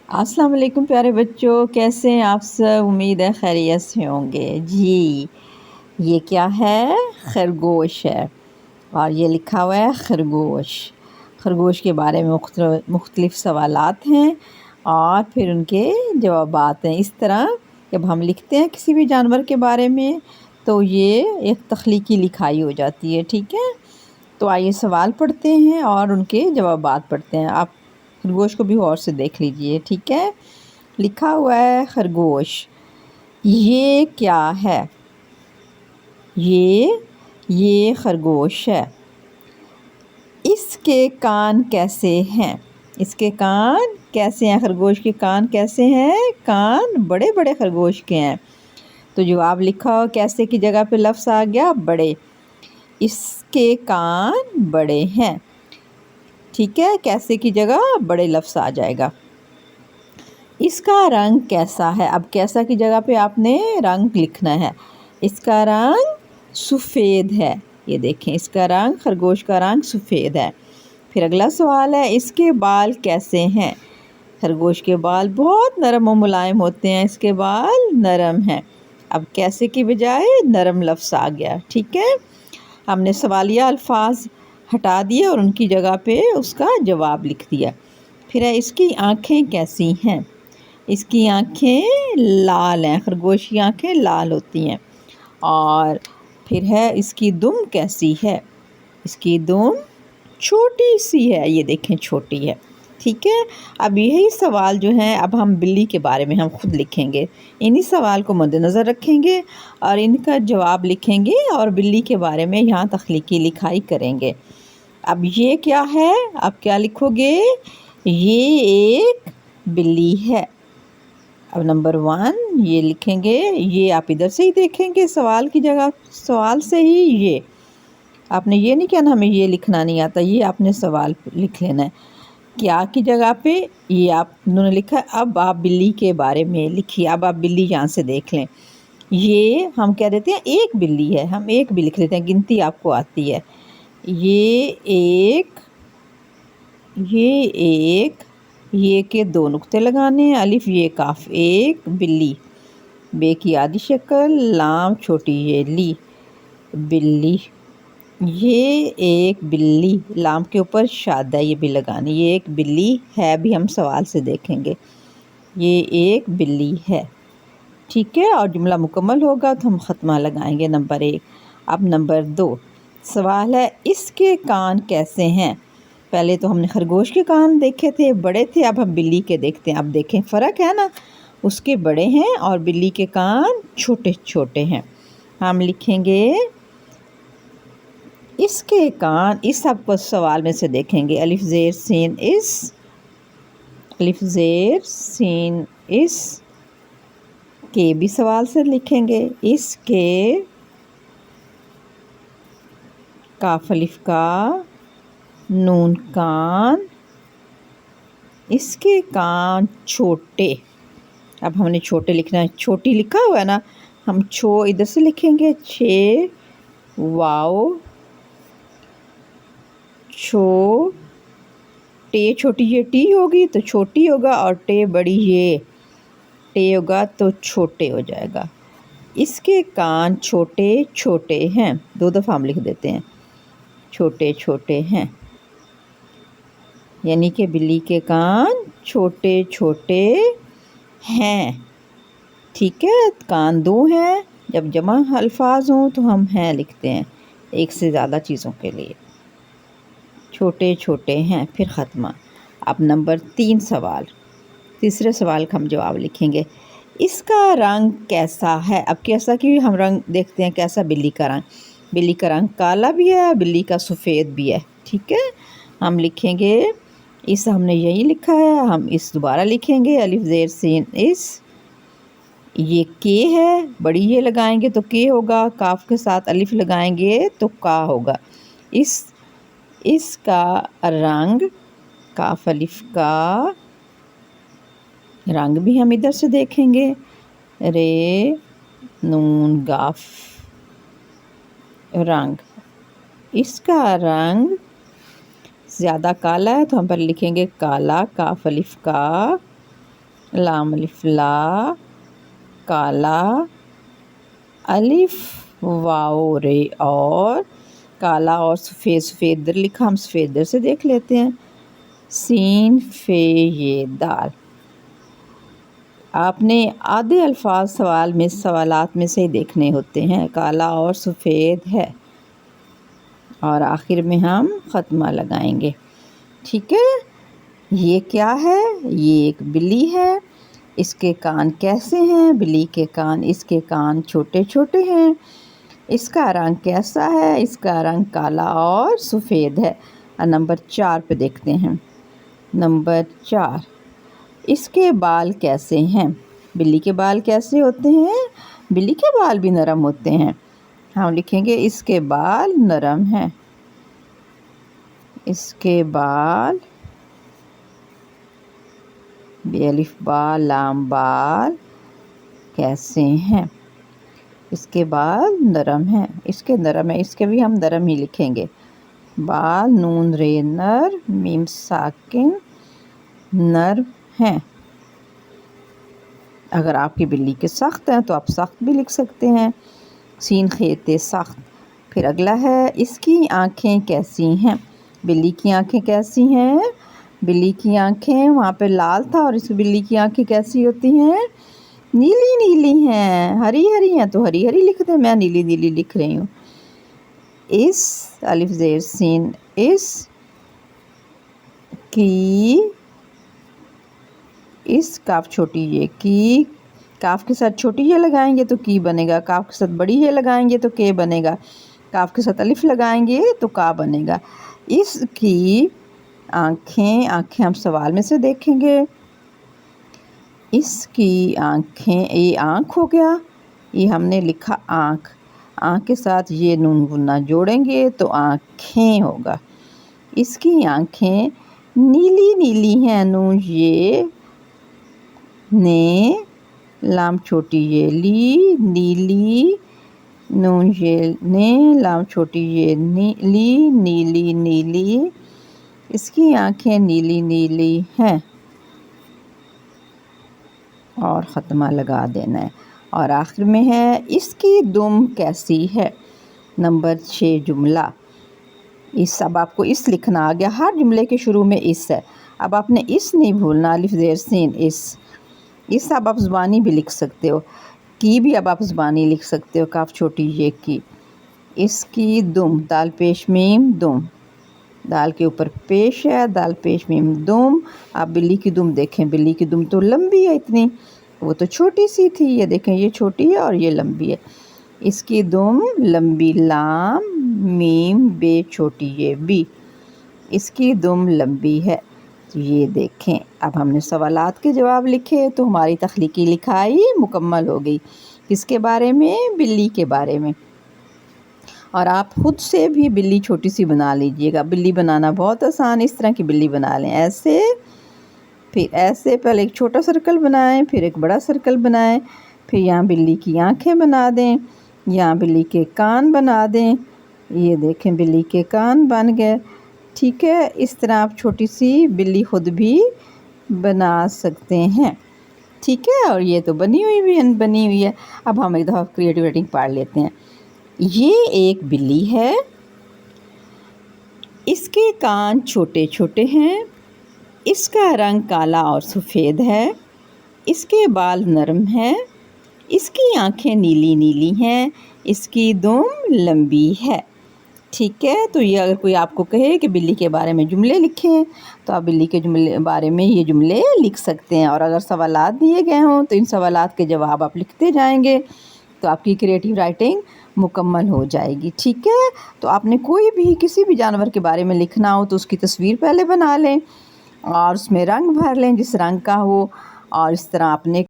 अस्सलाम वालेकुम प्यारे बच्चों, कैसे हैं आप सब। उम्मीद है खैरियत से होंगे। जी, ये क्या है? खरगोश है और ये लिखा हुआ है खरगोश। खरगोश के बारे में मुख्तलिफ़ सवालात हैं और फिर उनके जवाबात हैं। इस तरह जब हम लिखते हैं किसी भी जानवर के बारे में तो ये एक तख्लीकी लिखाई हो जाती है। ठीक है, तो आइए सवाल पढ़ते हैं और उनके जवाबात पढ़ते हैं। आप खरगोश को भी गौर से देख लीजिए। ठीक है, लिखा हुआ है खरगोश। ये क्या है? ये खरगोश है। इसके कान कैसे हैं? इसके कान कैसे हैं? खरगोश के कान कैसे हैं? कान बड़े बड़े खरगोश के हैं। तो जवाब लिखा हो कैसे की जगह पे लफ्ज़ आ गया बड़े। इसके कान बड़े हैं। ठीक है, कैसे की जगह बड़े लफ्ज़ आ जाएगा। इसका रंग कैसा है? अब कैसा की जगह पे आपने रंग लिखना है। इसका रंग सफ़ेद है। ये देखें, इसका रंग, खरगोश का रंग सफ़ेद है। फिर अगला सवाल है, इसके बाल कैसे हैं? खरगोश के बाल बहुत नरम और मुलायम होते हैं। इसके बाल नरम हैं। अब कैसे की बजाय नरम लफ्ज़ आ गया। ठीक है, हमने सवालिया अल्फाज हटा दिए और उनकी जगह पे उसका जवाब लिख दिया। फिर है, इसकी आँखें कैसी हैं? इसकी आँखें लाल हैं। खरगोश की आँखें लाल होती हैं। और फिर है, इसकी दुम कैसी है? इसकी दुम छोटी सी है। ये देखें, छोटी है। ठीक है, अब यही सवाल जो हैं, अब हम बिल्ली के बारे में हम खुद लिखेंगे। इन्हीं सवाल को मद्देनज़र रखेंगे और इनका जवाब लिखेंगे और बिल्ली के बारे में यहाँ तख्लीकी लिखाई करेंगे। अब ये क्या है? अब क्या लिखोगे? ये एक बिल्ली है। अब नंबर 1 ये लिखेंगे। ये आप इधर से ही देखेंगे, सवाल की जगह, सवाल से ही ये आपने ये नहीं कहना हमें ये लिखना नहीं आता, ये आपने सवाल लिख लेना है। क्या की जगह पे ये आप उन्होंने लिखा है। अब आप बिल्ली के बारे में लिखिए। अब आप बिल्ली यहाँ से देख लें। ये हम कह देते हैं एक बिल्ली है, हम एक भी लिख लेते हैं, गिनती आपको आती है। ये के 2 नुक्ते लगाने हैं। अलिफ ये काफ, एक बिल्ली। बे की आधी शक्ल, लाम छोटी ये ली, बिल्ली। ये एक बिल्ली, लाम के ऊपर शादा ये भी लगानी। ये एक बिल्ली है भी हम सवाल से देखेंगे। ये एक बिल्ली है। ठीक है, और जुमला मुकम्मल होगा तो हम ख़त्मा लगाएंगे नंबर 1। अब नंबर 2 सवाल है, इसके कान कैसे हैं? पहले तो हमने खरगोश के कान देखे थे, बड़े थे। अब हम बिल्ली के देखते हैं। अब देखें, फ़र्क है ना, उसके बड़े हैं और बिल्ली के कान छोटे छोटे हैं। हम लिखेंगे इसके कान। इस सबको सवाल में से देखेंगे। अलिफ ज़ेर सीन इस, अलिफ ज़ेर सीन इस। के भी सवाल से लिखेंगे। इसके, काफ अलिफ का, नून कान। इसके कान छोटे। अब हमने छोटे लिखना है, छोटी लिखा हुआ है ना, हम छो इधर से लिखेंगे, छे वाओ छो। टे छोटी ये टी होगी तो छोटी होगा, और टे बड़ी ये टे होगा तो छोटे हो जाएगा। इसके कान छोटे छोटे हैं। 2 दफ़ा हम लिख देते हैं, छोटे छोटे हैं। यानी कि बिल्ली के कान छोटे छोटे हैं। ठीक है, कान 2 हैं। जब जमा अल्फाज हों तो हम हैं लिखते हैं, एक से ज़्यादा चीज़ों के लिए। छोटे छोटे हैं, फिर ख़त्मा। अब नंबर 3 सवाल, तीसरे सवाल का हम जवाब लिखेंगे। इसका रंग कैसा है? अब कैसा की हम रंग देखते हैं, कैसा बिल्ली का रंग। बिल्ली का रंग काला भी है, बिल्ली का सफ़ेद भी है। ठीक है, हम लिखेंगे इस, हमने यही लिखा है, हम इस दोबारा लिखेंगे। अलिफ ज़ेर सीन इस। ये के है, बड़ी ये लगाएंगे तो के होगा, काफ के साथ अलिफ लगाएंगे तो का होगा। इसका रंग, काफ अलिफ का रंग भी हम इधर से देखेंगे, रे नून गाफ, रंग। इसका रंग ज़्यादा काला है तो हम पर लिखेंगे काला, काफ अलिफ का, لام الف لا، کالا، الف واو رے اور، کالا اور سفید، سفید در لکھا، ہم سفید در سے دیکھ لیتے ہیں، سین فے یہ دال۔ آپ نے آدھے الفاظ سوالات میں سے دیکھنے ہوتے ہیں، کالا اور سفید ہے، اور آخر میں ہم ختمہ لگائیں گے، ٹھیک ہے۔ یہ کیا ہے؟ یہ ایک بلی ہے۔ اس کے کان کیسے ہیں؟ بلی کے کان، اس کے کان چھوٹے چھوٹے ہیں۔ اس کا رنگ کیسا ہے؟ اس کا رنگ کالا اور سفید ہے۔ نمبر 4 پہ دیکھتے ہیں۔ نمبر 4، اس کے بال کیسے ہیں؟ بلی کے بال کیسے ہوتے ہیں؟ بلی کے بال بھی نرم ہوتے ہیں۔ ہم لکھیں گے اس کے بال نرم ہیں۔ اس کے بال، بے الف با لام بال، کیسے ہیں؟ اس کے بال نرم ہیں۔ اس کے نرم ہے، اس کے بھی ہم نرم ہی لکھیں گے۔ بال نون رے نر میم ساکن، نرم ہیں۔ اگر آپ کی بلی کے سخت ہیں تو آپ سخت بھی لکھ سکتے ہیں، سین خیتے سخت۔ پھر اگلا ہے، اس کی آنکھیں کیسی ہیں؟ بلی کی آنکھیں کیسی ہیں؟ بلی کی آنکھیں، وہاں پہ لال تھا اور اس بلی کی آنکھیں کیسی ہوتی ہیں؟ نیلی نیلی ہیں، ہری ہری ہیں تو ہری ہری لکھ دیں، میں نیلی نیلی لکھ رہی ہوں۔ اس الف زیر سین، اس کی، اس کاف چھوٹی یہ کی، کاف کے ساتھ چھوٹی یہ لگائیں گے تو کی بنے گا، کاف کے ساتھ بڑی یہ لگائیں گے تو کے بنے گا، کاف کے ساتھ الف لگائیں گے تو کا بنے گا۔ اس کی آنکھیں، آنکھیں ہم سوال میں سے دیکھیں گے۔ اس کی آنکھیں، یہ آنکھ ہو گیا، یہ ہم نے لکھا آنکھ، آنکھ کے ساتھ یہ نون غنہ جوڑیں گے تو آنکھیں ہوگا۔ اس کی آنکھیں نیلی نیلی ہیں، نون یہ نے، لام چھوٹی یہ لی، نیلی، نون یہ نے، لام چھوٹی یہ لی، نیلی نیلی۔ اس کی آنکھیں نیلی نیلی ہیں، اور ختمہ لگا دینا ہے۔ اور آخر میں ہے، اس کی دم کیسی ہے؟ نمبر 6 جملہ، اس، اب آپ کو اس لکھنا آ گیا، ہر جملے کے شروع میں اس ہے۔ اب آپ نے اس نہیں بھولنا، الف زیر سین اس اب آپ زبانی بھی لکھ سکتے ہو، کی بھی اب آپ زبانی لکھ سکتے ہو، کاف چھوٹی یہ کی۔ اس کی دم، دال پیش میم دم، دال کے اوپر پیش ہے، دال پیش میم دم۔ آپ بلی کی دم دیکھیں، بلی کی دم تو لمبی ہے اتنی، وہ تو چھوٹی سی تھی، یہ دیکھیں یہ چھوٹی ہے اور یہ لمبی ہے۔ اس کی دم لمبی، لام میم بے چھوٹی یہ بی، اس کی دم لمبی ہے۔ تو یہ دیکھیں، اب ہم نے سوالات کے جواب لکھے تو ہماری تخلیقی لکھائی مکمل ہو گئی۔ کس کے بارے میں؟ بلی کے بارے میں۔ اور آپ خود سے بھی بلی چھوٹی سی بنا لیجئے گا، بلی بنانا بہت آسان، اس طرح کی بلی بنا لیں، ایسے، پھر ایسے، پہلے ایک چھوٹا سرکل بنائیں، پھر ایک بڑا سرکل بنائیں، پھر یہاں بلی کی آنکھیں بنا دیں، یہاں بلی کے کان بنا دیں، یہ دیکھیں بلی کے کان بن گئے، ٹھیک ہے۔ اس طرح آپ چھوٹی سی بلی خود بھی بنا سکتے ہیں، ٹھیک ہے۔ اور یہ تو بنی ہوئی ہے۔ اب ہم ایک دفعہ کریٹیو رائٹنگ پڑھ لیتے ہیں۔ یہ ایک بلی ہے، اس کے کان چھوٹے چھوٹے ہیں، اس کا رنگ کالا اور سفید ہے، اس کے بال نرم ہیں، اس کی آنکھیں نیلی نیلی ہیں، اس کی دم لمبی ہے، ٹھیک ہے۔ تو یہ اگر کوئی آپ کو کہے کہ بلی کے بارے میں جملے لکھیں تو آپ بلی کے بارے میں یہ جملے لکھ سکتے ہیں، اور اگر سوالات دیے گئے ہوں تو ان سوالات کے جواب آپ لکھتے جائیں گے تو آپ کی کریٹیو رائٹنگ مکمل ہو جائے گی، ٹھیک ہے۔ تو آپ نے کوئی بھی کسی بھی جانور کے بارے میں لکھنا ہو تو اس کی تصویر پہلے بنا لیں اور اس میں رنگ بھر لیں جس رنگ کا ہو، اور اس طرح آپ نے